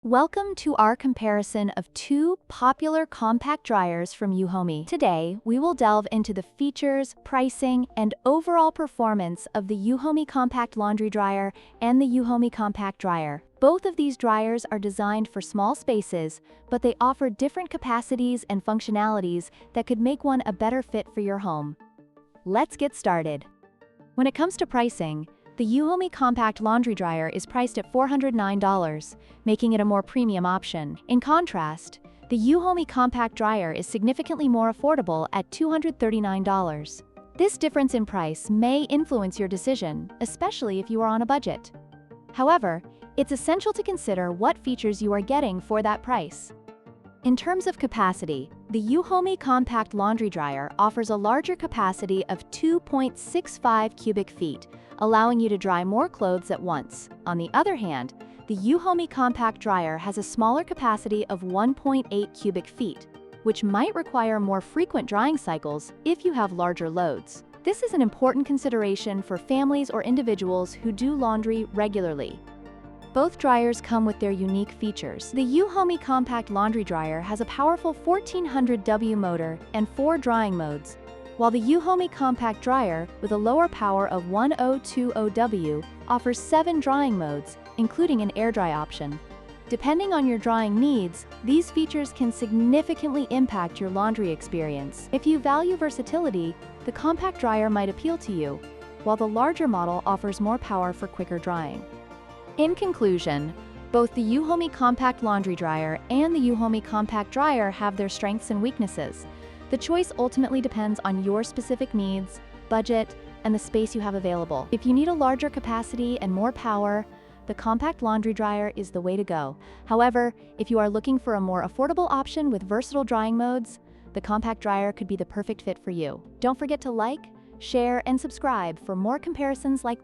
Welcome to our comparison of two popular compact dryers from Euhomy. Today, we will delve into the features, pricing, and overall performance of the Euhomy Compact Laundry Dryer and the Euhomy Compact Dryer. Both of these dryers are designed for small spaces, but they offer different capacities and functionalities that could make one a better fit for your home. Let's get started. When it comes to pricing, the Euhomy Compact Laundry Dryer is priced at $409, making it a more premium option. In contrast, the Euhomy Compact Dryer is significantly more affordable at $239. This difference in price may influence your decision, especially if you are on a budget. However, it's essential to consider what features you are getting for that price. In terms of capacity, the Euhomy Compact Laundry Dryer offers a larger capacity of 2.65 cubic feet, allowing you to dry more clothes at once. On the other hand, the Euhomy Compact Dryer has a smaller capacity of 1.8 cubic feet, which might require more frequent drying cycles if you have larger loads. This is an important consideration for families or individuals who do laundry regularly. Both dryers come with their unique features. The Euhomy Compact Laundry Dryer has a powerful 1400W motor and 4 drying modes, while the Euhomy Compact Dryer, with a lower power of 1020W, offers 7 drying modes, including an air dry option. Depending on your drying needs, these features can significantly impact your laundry experience. If you value versatility, the compact dryer might appeal to you, while the larger model offers more power for quicker drying. In conclusion, both the Euhomy Compact Laundry Dryer and the Euhomy Compact Dryer have their strengths and weaknesses. The choice ultimately depends on your specific needs, budget, and the space you have available. If you need a larger capacity and more power, the Compact Laundry Dryer is the way to go. However, if you are looking for a more affordable option with versatile drying modes, the Compact Dryer could be the perfect fit for you. Don't forget to like, share, and subscribe for more comparisons like